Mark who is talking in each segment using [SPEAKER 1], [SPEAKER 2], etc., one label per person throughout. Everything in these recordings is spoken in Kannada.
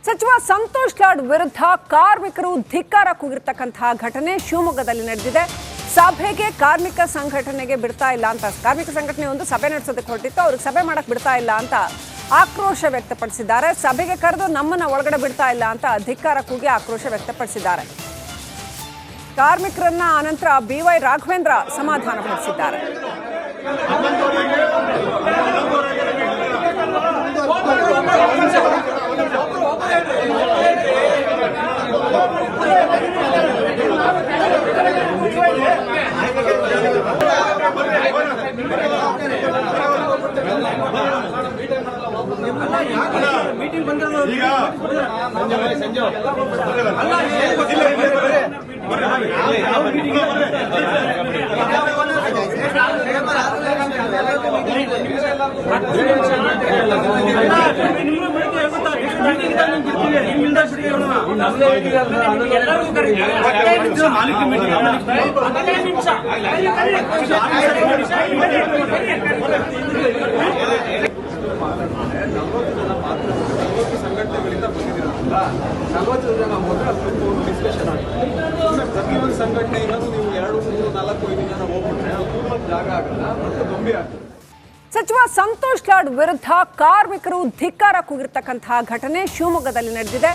[SPEAKER 1] ಸಚಿವ ಸಂತೋಷ್ ಲಾಡ್ ವಿರುದ್ಧ ಕಾರ್ಮಿಕರು ಧಿಕ್ಕಾರ ಕೂಗಿರ್ತಕ್ಕಂತಹ ಘಟನೆ ಶಿವಮೊಗ್ಗದಲ್ಲಿ ನಡೆದಿದೆ. ಸಭೆಗೆ ಕಾರ್ಮಿಕ ಸಂಘಟನೆಗೆ ಬಿಡ್ತಾ ಇಲ್ಲ ಅಂತ ಕಾರ್ಮಿಕ ಸಂಘಟನೆ ಒಂದು ಸಭೆ ನಡೆಸೋದಕ್ಕೆ ಹೊರಟಿತ್ತು. ಅವ್ರಿಗೆ ಸಭೆ ಮಾಡಕ್ ಬಿಡ್ತಾ ಇಲ್ಲ ಅಂತ ಆಕ್ರೋಶ ವ್ಯಕ್ತಪಡಿಸಿದ್ದಾರೆ. ಸಭೆಗೆ ಕರೆದು ನಮ್ಮನ್ನ ಒಳಗಡೆ ಬಿಡ್ತಾ ಇಲ್ಲ ಅಂತ ಧಿಕ್ಕಾರ ಕೂಗಿ ಆಕ್ರೋಶ ವ್ಯಕ್ತಪಡಿಸಿದ್ದಾರೆ. ಕಾರ್ಮಿಕರನ್ನ ಅನಂತರ BY ರಾಘವೇಂದ್ರ ಸಮಾಧಾನ ಪಡಿಸಿದ್ದಾರೆ.
[SPEAKER 2] ಮೀಟಿಂಗ್ ಬಂದಿರೋದು ಸಂಘಟನೆಗಳಿಂದ ಬಂದಿದ್ದೀರಲ್ಲ, 40 ಜನ ಹೋದ್ರೆ ಅದಕ್ಕೆ ಒಂದು ಡಿಸ್ಕಷನ್ ಆಗುತ್ತೆ. ಪ್ರತಿ ಒಂದು ಸಂಘಟನೆಯಿಂದ ನೀವು 2, 3, 4, 5 ಜನ ಹೋಗ್ಬಿಟ್ರೆ ಅದು ಜಾಗ ಆಗಲ್ಲ ಮತ್ತು ಗೊಂಬೆ ಆಗ್ತದೆ.
[SPEAKER 1] ಸಚಿವ ಸಂತೋಷ್ ಲಾಡ್ ವಿರುದ್ಧ ಕಾರ್ಮಿಕರು ಧಿಕ್ಕಾರ ಕೂಗಿರ್ತಕ್ಕಂತಹ ಘಟನೆ ಶಿವಮೊಗ್ಗದಲ್ಲಿ ನಡೆದಿದೆ.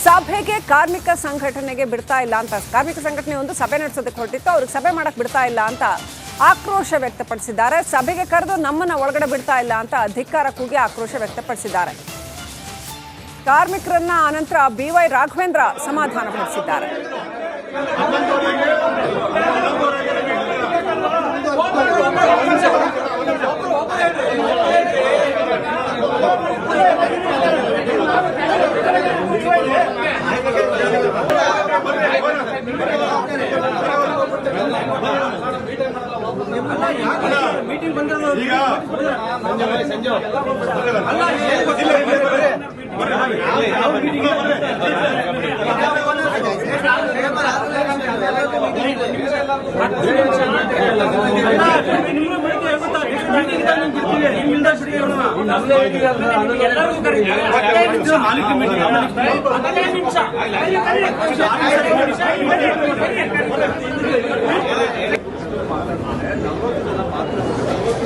[SPEAKER 1] ಸಭೆಗೆ ಕಾರ್ಮಿಕ ಸಂಘಟನೆಗೆ ಬಿಡ್ತಾ ಇಲ್ಲ ಅಂತ ಕಾರ್ಮಿಕ ಸಂಘಟನೆ ಒಂದು ಸಭೆ ನಡೆಸೋದಕ್ಕೆ ಹೊರಟಿತ್ತು. ಅವ್ರಿಗೆ ಸಭೆ ಮಾಡಕ್ ಬಿಡ್ತಾ ಇಲ್ಲ ಅಂತ ಆಕ್ರೋಶ ವ್ಯಕ್ತಪಡಿಸಿದ್ದಾರೆ. ಸಭೆಗೆ ಕರೆದು ನಮ್ಮನ್ನ ಒಳಗಡೆ ಬಿಡ್ತಾ ಇಲ್ಲ ಅಂತ ಧಿಕ್ಕಾರ ಕೂಗಿ ಆಕ್ರೋಶ ವ್ಯಕ್ತಪಡಿಸಿದ್ದಾರೆ. ಕಾರ್ಮಿಕರನ್ನ ಅನಂತರ BY ರಾಘವೇಂದ್ರ ಸಮಾಧಾನ ಪಡಿಸಿದ್ದಾರೆ.
[SPEAKER 2] ಮೀಟಿಂಗ್ ಬಂದಿರೋದು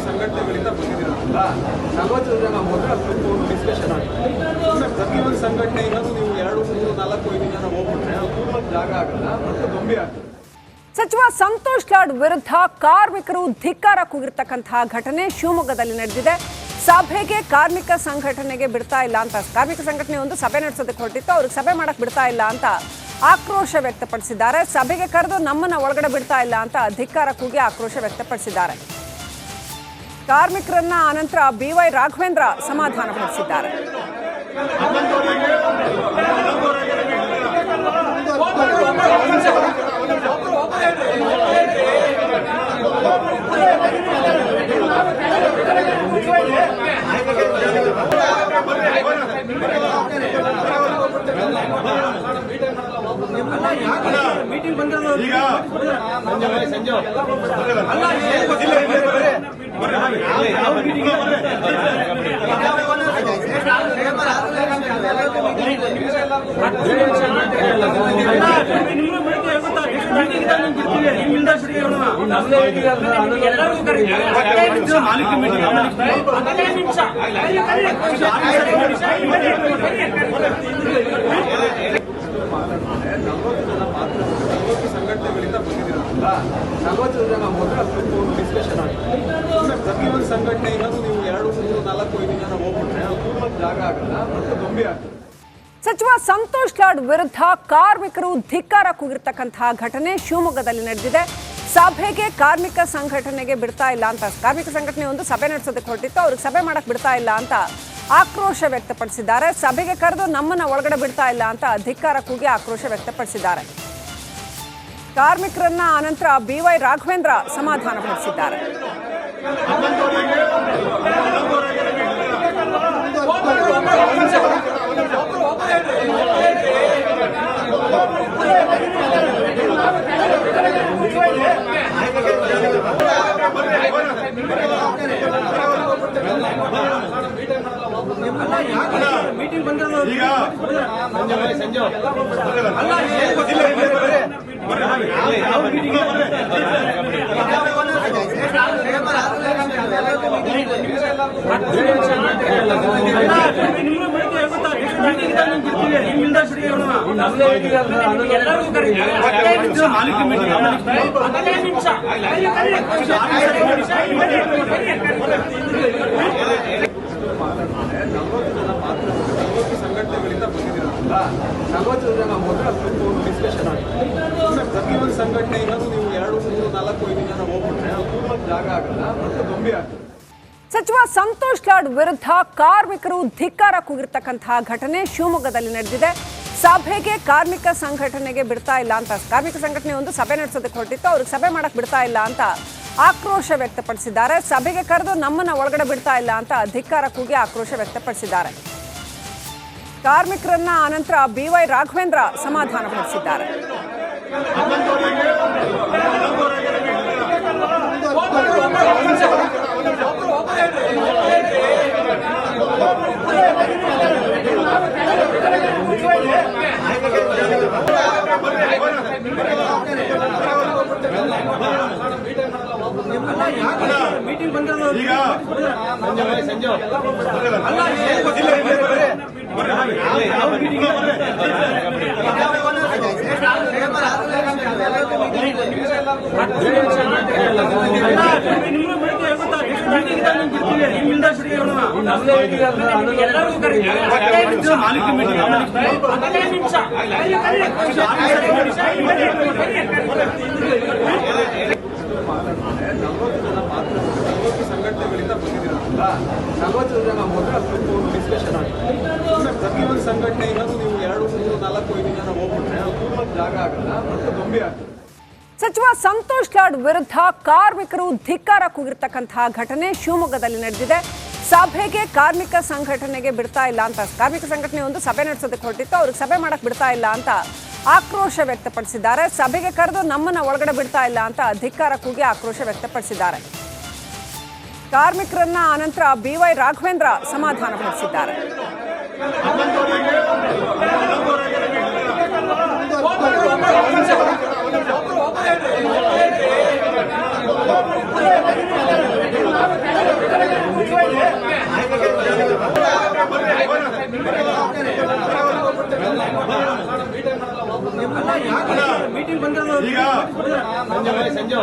[SPEAKER 2] ಸಂಘಟನೆಗಳಿಂದ ಬಂದಿದ್ದೀರಲ್ಲ, 40 ಜನ ಹೋದ್ರೆ ಅದಕ್ಕೆ ಒಂದು ಡಿಸ್ಕಷನ್ ಆಗುತ್ತೆ. ಪ್ರತಿ ಒಂದು ಸಂಘಟನೆಯಿಂದ ನೀವು 2, 3, 4, 5 ಜನ ಹೋಗ್ಬಿಟ್ರೆ ಅದು ಜಾಗ ಆಗಲ್ಲ ಮತ್ತು ಗೊಂಬೆ ಆಗ್ತದೆ.
[SPEAKER 1] ಸಚಿವ ಸಂತೋಷ್ ಲಾಡ್ ವಿರುದ್ಧ ಕಾರ್ಮಿಕರು ಧಿಕ್ಕಾರ ಕೂಗಿರ್ತಕ್ಕಂತಹ ಘಟನೆ ಶಿವಮೊಗ್ಗದಲ್ಲಿ ನಡೆದಿದೆ. ಸಭೆಗೆ ಕಾರ್ಮಿಕ ಸಂಘಟನೆಗೆ ಬಿಡ್ತಾ ಇಲ್ಲ ಅಂತ ಕಾರ್ಮಿಕ ಸಂಘಟನೆ ಒಂದು ಸಭೆ ನಡೆಸೋದಕ್ಕೆ ಹೊರಟಿತ್ತು. ಅವ್ರಿಗೆ ಸಭೆ ಮಾಡಕ್ ಬಿಡ್ತಾ ಇಲ್ಲ ಅಂತ ಆಕ್ರೋಶ ವ್ಯಕ್ತಪಡಿಸಿದ್ದಾರೆ. ಸಭೆಗೆ ಕರೆದು ನಮ್ಮನ್ನ ಒಳಗಡೆ ಬಿಡ್ತಾ ಇಲ್ಲ ಅಂತ ಧಿಕ್ಕಾರ ಕೂಗಿ ಆಕ್ರೋಶ ವ್ಯಕ್ತಪಡಿಸಿದ್ದಾರೆ. ಕಾರ್ಮಿಕರನ್ನ ಅನಂತರ BY ರಾಘವೇಂದ್ರ ಸಮಾಧಾನ ಪಡಿಸಿದ್ದಾರೆ.
[SPEAKER 2] ಮೀಟಿಂಗ್ ಬಂದಿರೋದು ಸಂಘಟನೆಗಳಿಂದ ಬಂದಿದ್ದೀರಲ್ಲ, 40 ಜನ ಹೋದ್ರೆ ಅದಕ್ಕೆ ಒಂದು ಡಿಸ್ಕಷನ್ ಆಗುತ್ತೆ. ಪ್ರತಿ ಒಂದು ಸಂಘಟನೆಯಿಂದ ನೀವು 2, 3, 4, 5 ಜನ ಹೋಗ್ಬಿಟ್ರೆ ಅದು ಜಾಗ ಆಗಲ್ಲ ಮತ್ತು ಗೊಂಬೆ ಆಗ್ತದೆ.
[SPEAKER 1] ಸಚಿವ ಸಂತೋಷ್ ಲಾಡ್ ವಿರುದ್ಧ ಕಾರ್ಮಿಕರು ಧಿಕ್ಕಾರ ಕೂಗಿರ್ತಕ್ಕಂತಹ ಘಟನೆ ಶಿವಮೊಗ್ಗದಲ್ಲಿ ನಡೆದಿದೆ. ಸಭೆಗೆ ಕಾರ್ಮಿಕ ಸಂಘಟನೆಗೆ ಬಿಡ್ತಾ ಇಲ್ಲ ಅಂತ ಕಾರ್ಮಿಕ ಸಂಘಟನೆ ಒಂದು ಸಭೆ ನಡೆಸೋದಕ್ಕೆ ಹೊರಟಿತ್ತು. ಅವ್ರಿಗೆ ಸಭೆ ಮಾಡಕ್ ಬಿಡ್ತಾ ಇಲ್ಲ ಅಂತ ಆಕ್ರೋಶ ವ್ಯಕ್ತಪಡಿಸಿದ್ದಾರೆ. ಸಭೆಗೆ ಕರೆದು ನಮ್ಮನ್ನ ಒಳಗಡೆ ಬಿಡ್ತಾ ಇಲ್ಲ ಅಂತ ಧಿಕ್ಕಾರ ಕೂಗಿ ಆಕ್ರೋಶ ವ್ಯಕ್ತಪಡಿಸಿದ್ದಾರೆ. ಕಾರ್ಮಿಕರನ್ನ ಅನಂತರ BY ರಾಘವೇಂದ್ರ ಸಮಾಧಾನ ಪಡಿಸಿದ್ದಾರೆ.
[SPEAKER 2] ಮೀಟಿಂಗ್ ಬಂದಿರೋದು ಸಂಘಟನೆಗಳಿಂದ ಬಂದಿದ್ದೀರಲ್ಲ, 40 ಜನ ಹೋದ್ರೆ ಅದು ತುಂಬ ಒಂದು ಡಿಸ್ಕಷನ್ ಆಗುತ್ತೆ. ಪ್ರತಿಯೊಂದು ಸಂಘಟನೆಯಿಂದಲೂ ನೀವು 2, 3, 4, 5 ಜನ ಹೋಗ್ಬಿಟ್ರೆ ಅದು ತುಂಬ ಜಾಗ ಆಗಲ್ಲ ಮತ್ತು ಗೊಂಬೆ ಆಗ್ತದೆ.
[SPEAKER 1] ಸಚಿವ ಸಂತೋಷ್ ಲಾಡ್ ವಿರುದ್ಧ ಕಾರ್ಮಿಕರು ಧಿಕ್ಕಾರ ಕೂಗಿರ್ತಕ್ಕಂತಹ ಘಟನೆ ಶಿವಮೊಗ್ಗದಲ್ಲಿ ನಡೆದಿದೆ. ಸಭೆಗೆ ಕಾರ್ಮಿಕ ಸಂಘಟನೆಗೆ ಬಿಡ್ತಾ ಇಲ್ಲ ಅಂತ, ಕಾರ್ಮಿಕ ಸಂಘಟನೆ ಒಂದು ಸಭೆ ನಡೆಸೋದಕ್ಕೆ ಹೊರಟಿತ್ತು, ಅವ್ರಿಗೆ ಸಭೆ ಮಾಡಕ್ ಬಿಡ್ತಾ ಇಲ್ಲ ಅಂತ ಆಕ್ರೋಶ ವ್ಯಕ್ತಪಡಿಸಿದ್ದಾರೆ. ಸಭೆಗೆ ಕರೆದು ನಮ್ಮನ್ನ ಒಳಗಡೆ ಬಿಡ್ತಾ ಇಲ್ಲ ಅಂತ ಧಿಕ್ಕಾರ ಕೂಗಿ ಆಕ್ರೋಶ ವ್ಯಕ್ತಪಡಿಸಿದ್ದಾರೆ. ಕಾರ್ಮಿಕರನ್ನ ಅನಂತರ BY ರಾಘವೇಂದ್ರ ಸಮಾಧಾನ ಪಡಿಸಿದ್ದಾರೆ.
[SPEAKER 2] ಮೀಟಿಂಗ್ ಬಂದಿರೋದು ಈಗ ಸಂಜೆ ಸಂಘಟನೆಗಳಿಂದ ಬಂದಿದ್ದೀರಲ್ಲ, 40 ಜನ ಹೋದ್ರೆ ಅದು ತುಂಬ ಒಂದು ಡಿಸ್ಕಷನ್ ಆಗುತ್ತೆ. ಪ್ರತಿಯೊಂದು ಸಂಘಟನೆಯಿಂದಲೂ ನೀವು 2, 3, 4, 5 ಜನ ಹೋಗ್ಬಿಟ್ರೆ ಅದು ತುಂಬ ಜಾಗ ಆಗಲ್ಲ ಮತ್ತು ಗೊಂಬೆ ಆಗ್ತದೆ.
[SPEAKER 1] ಸಚಿವ ಸಂತೋಷ್ ಲಾಡ್ ವಿರುದ್ಧ ಕಾರ್ಮಿಕರು ಧಿಕ್ಕಾರ ಕೂಗಿರ್ತಕ್ಕಂತಹ ಘಟನೆ ಶಿವಮೊಗ್ಗದಲ್ಲಿ ನಡೆದಿದೆ. ಸಭೆಗೆ ಕಾರ್ಮಿಕ ಸಂಘಟನೆಗೆ ಬಿಡ್ತಾ ಇಲ್ಲ ಅಂತ, ಕಾರ್ಮಿಕ ಸಂಘಟನೆ ಒಂದು ಸಭೆ ನಡೆಸೋದಕ್ಕೆ ಹೊರಟಿತ್ತು, ಅವ್ರಿಗೆ ಸಭೆ ಮಾಡಕ್ ಬಿಡ್ತಾ ಇಲ್ಲ ಅಂತ ಆಕ್ರೋಶ ವ್ಯಕ್ತಪಡಿಸಿದ್ದಾರೆ. ಸಭೆಗೆ ಕರೆದು ನಮ್ಮನ್ನ ಒಳಗಡೆ ಬಿಡ್ತಾ ಇಲ್ಲ ಅಂತ ಧಿಕ್ಕಾರ ಕೂಗಿ ಆಕ್ರೋಶ ವ್ಯಕ್ತಪಡಿಸಿದ್ದಾರೆ. ಕಾರ್ಮಿಕರನ್ನ ಅನಂತರ BY ರಾಘವೇಂದ್ರ ಸಮಾಧಾನ ಪಡಿಸಿದ್ದಾರೆ.
[SPEAKER 2] ಮೀಟಿಂಗ್ ಬಂದಿರೋದು ಈಗ ಸಂಜೆ